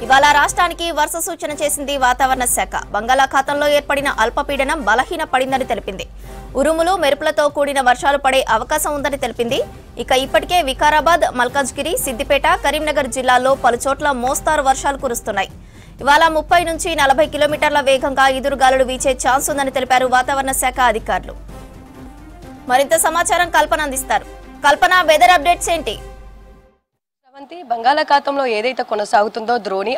ఇవాళ రాష్ట్రానికి వర్ష సూచన చేసింది వాతావరణ శాఖ. బంగాళాఖాతంలో ఏర్పడిన అల్పపీడనం బలహీన పడిందని తెలిపింది. ఉరుములు మెరుపులతో కూడిన వర్షాలు పడే అవకాశం ఉందని తెలిపింది. ఇక ఇప్పటికే వికారాబాద్, మల్కాజ్గిరి, సిద్దిపేట, కరీంనగర్ జిల్లాల్లో పలుచోట్ల మోస్తారు వర్షాలు కురుస్తున్నాయి. ఇవాళ 30 నుంచి 40 కిలోమీటర్ల వేగంగా ఈదురుగాలులు వీచే ఛాన్స్ ఉందని తెలిపారు వాతావరణ శాఖ అధికారులు. మరింత సమాచారం కల్పన అందిస్తారు. కల్పన, వెదర్ అప్డేట్స్ ఏంటి? బంగాళాఖాతంలో ఏదైతే కొనసాగుతుందో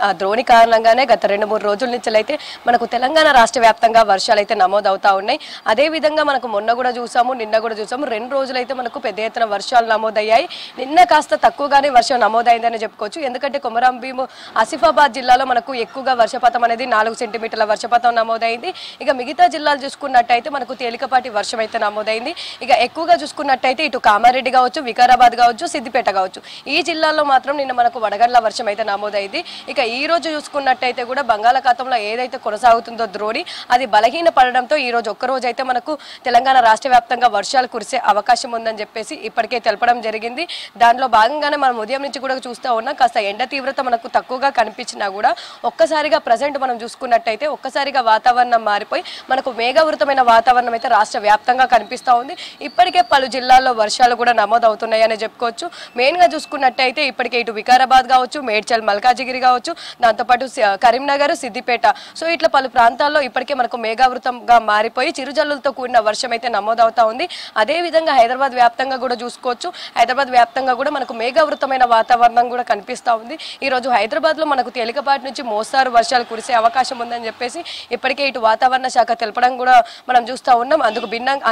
ఆ ద్రోణి కారణంగానే గత 2-3 రోజుల నుంచి అయితే మనకు తెలంగాణ రాష్ట్ర వ్యాప్తంగా వర్షాలు అయితే నమోదవుతా ఉన్నాయి. అదే విధంగా మనకు మొన్న కూడా చూసాము, నిన్న కూడా చూసాము. 2 రోజులైతే మనకు పెద్ద ఎత్తున వర్షాలు నమోదయ్యాయి. నిన్న కాస్త తక్కువగానే వర్షం నమోదైందని చెప్పుకోవచ్చు. ఎందుకంటే కొమరం భీం, ఆసిఫాబాద్ జిల్లాలో మనకు ఎక్కువగా వర్షపాతం అనేది 4 సెంటీమీటర్ల వర్షపాతం నమోదైంది. ఇక మిగతా జిల్లాలు చూసుకున్నట్టయితే మనకు తేలికపాటి వర్షం అయితే నమోదైంది. ఇక ఎక్కువగా చూసుకున్నట్టయితే ఇటు కామారెడ్డి కావచ్చు, వికారాబాద్ కావచ్చు, సిద్దిపేట కావచ్చు, ఈ జిల్లాలో మాత్రం నిన్న మనకు వడగండ్ల వర్షం అయితే నమోదైంది. ఇక ఈ రోజు చూసుకున్నట్టయితే కూడా బంగాళాఖాతంలో ఏదైతే కొనసాగుతుందో ద్రోణి అది బలహీన పడడంతో ఈ రోజు ఒక్కరోజు అయితే మనకు తెలంగాణ రాష్ట్ర వ్యాప్తంగా వర్షాలు కురిసే అవకాశం ఉందని చెప్పేసి ఇప్పటికే తెలపడం జరిగింది. దానిలో భాగంగానే మనం ఉదయం నుంచి కూడా చూస్తూ ఉన్నాం. కాస్త ఎండ తీవ్రత మనకు తక్కువగా కనిపించినా కూడా ఒక్కసారిగా ప్రజెంట్ మనం చూసుకున్నట్టయితే ఒక్కసారిగా వాతావరణం మారిపోయి మనకు మేఘావృతమైన వాతావరణం అయితే రాష్ట్ర వ్యాప్తంగా కనిపిస్తూ ఉంది. ఇప్పటికే పలు జిల్లాల్లో వర్షాలు కూడా నమోదవుతున్నాయని చెప్పుకోవచ్చు. మెయిన్గా చూసుకున్నట్టయితే ఇప్పటికే ఇటు వికారాబాద్ కావచ్చు, మేడ్చల్, మల్కాజిగిరి కావచ్చు, దాంతోపాటు కరీంనగర్, సిద్దిపేట, సో ఇట్లా పలు ప్రాంతాల్లో ఇప్పటికే మనకు మేఘావృతంగా మారిపోయి చిరుజల్లులతో కూడిన వర్షం అయితే నమోదవుతా ఉంది. అదేవిధంగా హైదరాబాద్ వ్యాప్తంగా కూడా చూసుకోవచ్చు. హైదరాబాద్ వ్యాప్తంగా కూడా మనకు మేఘావృతమైన వాతావరణం కూడా కనిపిస్తూ ఉంది. ఈరోజు హైదరాబాద్లో మనకు తేలికపాటి నుంచి మోస్తారు వర్షాలు కురిసే అవకాశం ఉందని చెప్పేసి ఇప్పటికే ఇటు వాతావరణ శాఖ తెలపడం కూడా మనం చూస్తూ ఉన్నాం.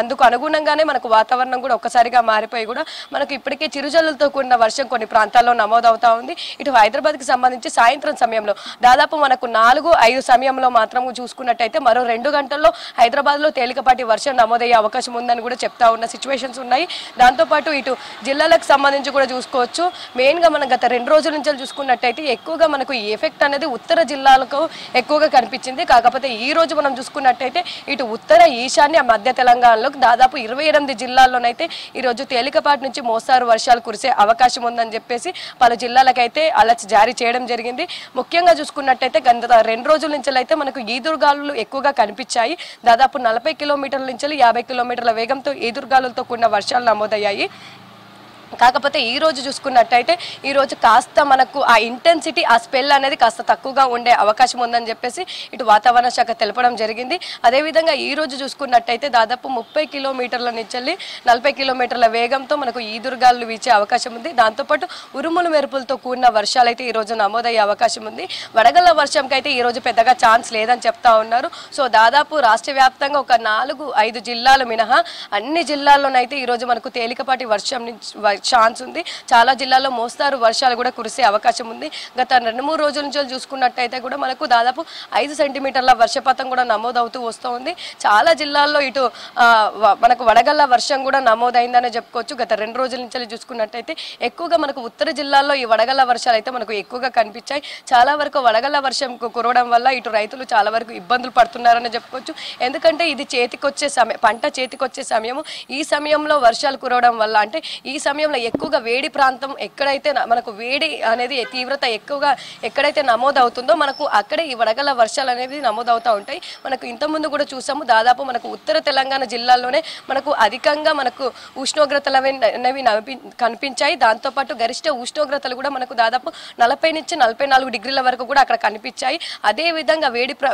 అందుకు అనుగుణంగానే మనకు వాతావరణం కూడా ఒక్కసారిగా మారిపోయి కూడా మనకు ఇప్పటికే చిరుజల్లులతో కూడిన వర్షం కొన్ని ప్రాంతాల్లో నమోదవుతా ఉంది. ఇటు హైదరాబాద్ కి సంబంధించి సాయంత్రం సమయంలో దాదాపు మనకు 4-5 సమయంలో మాత్రం చూసుకున్నట్టయితే మరో 2 గంటల్లో హైదరాబాద్ లో తేలికపాటి వర్షం నమోదయ్యే అవకాశం ఉందని కూడా చెప్తా ఉన్న సిచ్యువేషన్స్ ఉన్నాయి. దాంతోపాటు ఇటు జిల్లాలకు సంబంధించి కూడా చూసుకోవచ్చు. మెయిన్ గా మనం గత 2 రోజుల నుంచి చూసుకున్నట్టయితే ఎక్కువగా మనకు ఈ ఎఫెక్ట్ అనేది ఉత్తర జిల్లాలకు ఎక్కువగా కనిపించింది. కాకపోతే ఈ రోజు మనం చూసుకున్నట్టయితే ఇటు ఉత్తర, ఈశాన్య, మధ్య తెలంగాణలో దాదాపు 28 జిల్లాల్లోనైతే ఈ రోజు తేలికపాటి నుంచి మోస్తారు వర్షాలు కురిసే అవకాశం ఉందని చెప్పేసి పలు జిల్లాలకైతే అలర్ట్స్ జారీ చేయడం జరిగింది. ముఖ్యంగా చూసుకున్నట్టయితే గత 2 రోజుల నుంచి అయితే మనకు ఈదురుగాలులు ఎక్కువగా కనిపించాయి. దాదాపు 40 కిలోమీటర్ల నుంచి 50 కిలోమీటర్ల వేగంతో ఈదురుగాలులతో కూడిన వర్షాలు నమోదయ్యాయి. కాకపోతే ఈ రోజు చూసుకున్నట్టయితే ఈ రోజు కాస్త మనకు ఆ ఇంటెన్సిటీ, ఆ స్పెల్ అనేది కాస్త తక్కువగా ఉండే అవకాశం ఉందని చెప్పేసి ఇటు వాతావరణ శాఖ తెలపడం జరిగింది. అదేవిధంగా ఈ రోజు చూసుకున్నట్టయితే దాదాపు 30 కిలోమీటర్ల నుంచి 40 కిలోమీటర్ల వేగంతో మనకు ఈదురుగాలు వీచే అవకాశం ఉంది. దాంతోపాటు ఉరుములు మెరుపులతో కూడిన వర్షాలు అయితే ఈ రోజు నమోదయ్యే అవకాశం ఉంది. వడగళ్ల వర్షంకి అయితే ఈ రోజు పెద్దగా ఛాన్స్ లేదని చెప్తా ఉన్నారు. సో దాదాపు రాష్ట్ర వ్యాప్తంగా ఒక 4-5 జిల్లాలు మినహా అన్ని జిల్లాల్లోనైతే ఈ రోజు మనకు తేలికపాటి వర్షం ఛాన్స్ ఉంది. చాలా జిల్లాల్లో మోస్తారు వర్షాలు కూడా కురిసే అవకాశం ఉంది. గత 2-3 రోజుల నుంచి చూసుకున్నట్టయితే కూడా మనకు దాదాపు 5 సెంటీమీటర్ల వర్షపాతం కూడా నమోదవుతూ వస్తూ ఉంది. చాలా జిల్లాల్లో ఇటు మనకు వడగళ్ల వర్షం కూడా నమోదైందని చెప్పుకోవచ్చు. గత 2 రోజుల నుంచి చూసుకున్నట్టయితే ఎక్కువగా మనకు ఉత్తర జిల్లాల్లో ఈ వడగళ్ల వర్షాలు అయితే మనకు ఎక్కువగా కనిపించాయి. చాలా వరకు వడగళ్ల వర్షం కురవడం వల్ల ఇటు రైతులు చాలా వరకు ఇబ్బందులు పడుతున్నారని చెప్పుకోవచ్చు. ఎందుకంటే ఇది చేతికొచ్చే సమయం, పంట చేతికొచ్చే సమయము. ఈ సమయంలో వర్షాలు కురవడం వల్ల అంటే ఈ సమయంలో ఎక్కువగా వేడి ప్రాంతం ఎక్కడైతే మనకు వేడి అనేది తీవ్రత ఎక్కువగా ఎక్కడైతే నమోదవుతుందో మనకు అక్కడే ఈ వడగళ్ల వర్షాలు అనేవి నమోదవుతూ ఉంటాయి. మనకు ఇంతకుముందు కూడా చూసాము. దాదాపు మనకు ఉత్తర తెలంగాణ జిల్లాల్లోనే మనకు అధికంగా మనకు ఉష్ణోగ్రతలు అనేవి కనిపించాయి. దాంతోపాటు గరిష్ట ఉష్ణోగ్రతలు కూడా మనకు దాదాపు 40 నుంచి 44 డిగ్రీల వరకు కూడా అక్కడ కనిపించాయి. అదేవిధంగా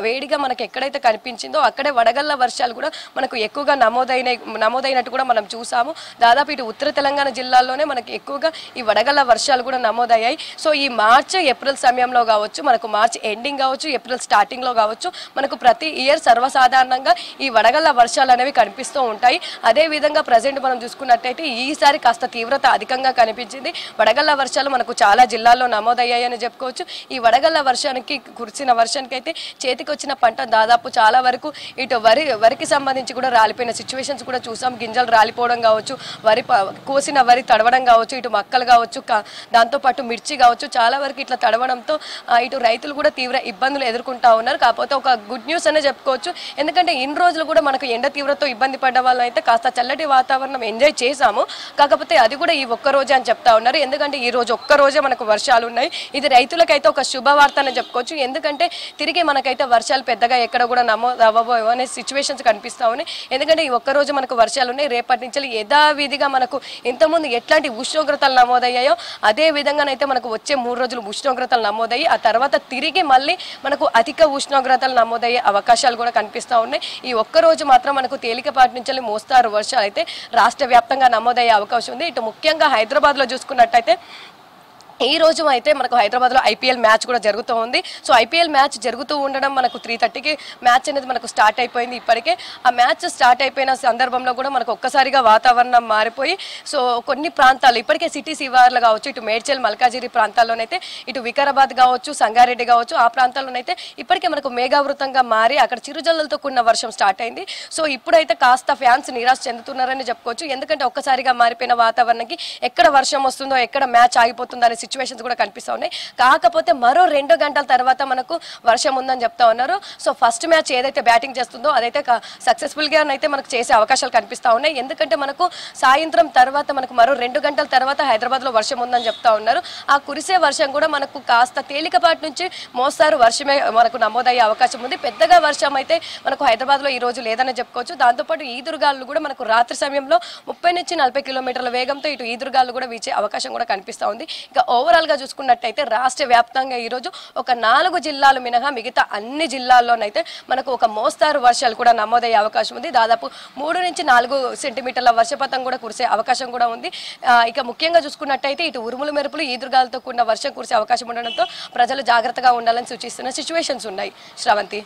వేడిగా మనకు ఎక్కడైతే కనిపించిందో అక్కడే వడగళ్ల వర్షాలు కూడా మనకు ఎక్కువగా నమోదైనట్టు కూడా మనం చూసాము. దాదాపు ఇటు ఉత్తర తెలంగాణ జిల్లాల్లోనే మనకి ఎక్కువగా ఈ వడగళ్ల వర్షాలు కూడా నమోదయ్యాయి. సో ఈ మార్చ్, ఏప్రిల్ సమయంలో కావచ్చు, మనకు మార్చ్ ఎండింగ్ కావచ్చు, ఏప్రిల్ స్టార్టింగ్ లో కావచ్చు, మనకు ప్రతి ఇయర్ సర్వసాధారణంగా ఈ వడగళ్ల వర్షాలు అనేవి కనిపిస్తూ ఉంటాయి. అదే విధంగా ప్రజెంట్ మనం చూసుకున్నట్టయితే ఈసారి కాస్త తీవ్రత అధికంగా కనిపించింది. వడగళ్ల వర్షాలు మనకు చాలా జిల్లాల్లో నమోదయ్యాయని చెప్పుకోవచ్చు. ఈ వడగళ్ల వర్షానికి కురిసిన వర్షానికి అయితే చేతికి వచ్చిన పంట దాదాపు చాలా వరకు ఇటు వరికి సంబంధించి కూడా రాలిపోయిన సిచ్యువేషన్స్ కూడా చూసాం. గింజలు రాలిపోవడం కావచ్చు, కోసిన వరి తడవడం కావచ్చు, ఇటు మక్కలు కావచ్చు, దాంతోపాటు మిర్చి కావచ్చు, చాలా వరకు ఇట్లా తడవడంతో ఇటు రైతులు కూడా తీవ్ర ఇబ్బందులు ఎదుర్కొంటా ఉన్నారు. కాకపోతే ఒక గుడ్ న్యూస్ అనే చెప్పుకోవచ్చు. ఎందుకంటే ఇన్ని రోజులు కూడా మనకు ఎండ తీవ్రతో ఇబ్బంది పడ్డ వాళ్ళు అయితే కాస్త చల్లటి వాతావరణం ఎంజాయ్ చేశాము. కాకపోతే అది కూడా ఈ ఒక్క రోజే అని చెప్తా ఉన్నారు. ఎందుకంటే ఈ రోజు ఒక్క రోజే మనకు వర్షాలు ఉన్నాయి. ఇది రైతులకైతే ఒక శుభవార్త అని చెప్పుకోవచ్చు. ఎందుకంటే తిరిగి మనకైతే వర్షాలు పెద్దగా ఎక్కడ కూడా నమోదు అవ్వబోయో అనే సిచ్యువేషన్స్ కనిపిస్తూ ఉన్నాయి. ఎందుకంటే ఈ ఒక్క రోజు మనకు వర్షాలు ఉన్నాయి. రేపటి నుంచి యథావిధిగా మనకు ఇంతకుముందు ఎట్లాంటి ఉష్ణోగ్రతలు నమోదయ్యాయో అదే విధంగానైతే మనకు వచ్చే 3 రోజులు ఉష్ణోగ్రతలు నమోదయ్యి ఆ తర్వాత తిరిగి మళ్ళీ మనకు అధిక ఉష్ణోగ్రతలు నమోదయ్యే అవకాశాలు కూడా కనిపిస్తూ ఉన్నాయి. ఈ ఒక్క రోజు మాత్రం మనకు తేలికపాటి నుంచి మోస్తారు వర్షాలు అయితే రాష్ట్ర వ్యాప్తంగా నమోదయ్యే అవకాశం ఉంది. ఇటు ముఖ్యంగా హైదరాబాద్లో చూసుకున్నట్టయితే ఈ రోజు అయితే మనకు హైదరాబాద్లో ఐపీఎల్ మ్యాచ్ కూడా జరుగుతూ ఉంది. సో ఐపీఎల్ మ్యాచ్ జరుగుతూ ఉండడం మనకు 3:30కి మ్యాచ్ అనేది మనకు స్టార్ట్ అయిపోయింది. ఇప్పటికే ఆ మ్యాచ్ స్టార్ట్ అయిపోయిన సందర్భంలో కూడా మనకు ఒక్కసారిగా వాతావరణం మారిపోయి సో కొన్ని ప్రాంతాలు ఇప్పటికే సిటీ శివార్లు కావచ్చు, ఇటు మేడ్చల్ మల్కాజిరి ప్రాంతాల్లోనైతే, ఇటు వికారాబాద్ కావచ్చు, సంగారెడ్డి కావచ్చు, ఆ ప్రాంతాల్లోనైతే ఇప్పటికే మనకు మేఘావృతంగా మారి అక్కడ చిరుజల్లులతో కూడిన వర్షం స్టార్ట్ అయింది. సో ఇప్పుడైతే కాస్త ఫ్యాన్స్ నిరాశ చెందుతున్నారని చెప్పుకోవచ్చు. ఎందుకంటే ఒక్కసారిగా మారిపోయిన వాతావరణానికి ఎక్కడ వర్షం వస్తుందో, ఎక్కడ మ్యాచ్ ఆగిపోతుందో అనే సిచ్యువేషన్స్ కూడా కనిపిస్తూ ఉన్నాయి. కాకపోతే మరో 2 గంటల తర్వాత మనకు వర్షం ఉందని చెప్తా ఉన్నారు. సో ఫస్ట్ మ్యాచ్ ఏదైతే బ్యాటింగ్ చేస్తుందో అదైతే సక్సెస్ఫుల్గా అయితే మనకు చేసే అవకాశాలు కనిపిస్తూ ఉన్నాయి. ఎందుకంటే మనకు సాయంత్రం తర్వాత మనకు మరో 2 గంటల తర్వాత హైదరాబాద్లో వర్షం ఉందని చెప్తా ఉన్నారు. ఆ కురిసే వర్షం కూడా మనకు కాస్త తేలికపాటి నుంచి మోస్తారు వర్షమే మనకు నమోదయ్యే అవకాశం ఉంది. పెద్దగా వర్షం అయితే మనకు హైదరాబాద్లో ఈ రోజు లేదని చెప్పుకోవచ్చు. దాంతోపాటు ఈదురుగాలు కూడా మనకు రాత్రి సమయంలో 30 నుంచి 40 కిలోమీటర్ల వేగంతో ఇటు ఈదురుగాలు కూడా వీచే అవకాశం కూడా కనిపిస్తూ ఉంది. ఇక ఓవరాల్ గా చూసుకున్నట్టయితే రాష్ట్ర వ్యాప్తంగా ఈ రోజు ఒక 4 జిల్లాలు మినహా మిగతా అన్ని జిల్లాల్లోనైతే మనకు ఒక మోస్తారు వర్షాలు కూడా నమోదయ్యే అవకాశం ఉంది. దాదాపు 3 నుంచి 4 సెంటీమీటర్ల వర్షపాతం కూడా కురిసే అవకాశం కూడా ఉంది. ఇక ముఖ్యంగా చూసుకున్నట్టయితే ఇటు ఉరుములు మెరుపులు ఈదురుగాలతో కూడిన వర్షం కురిసే అవకాశం ఉండడంతో ప్రజలు జాగ్రత్తగా ఉండాలని సూచిస్తున్న సిచ్యువేషన్స్ ఉన్నాయి. శ్రావంతి.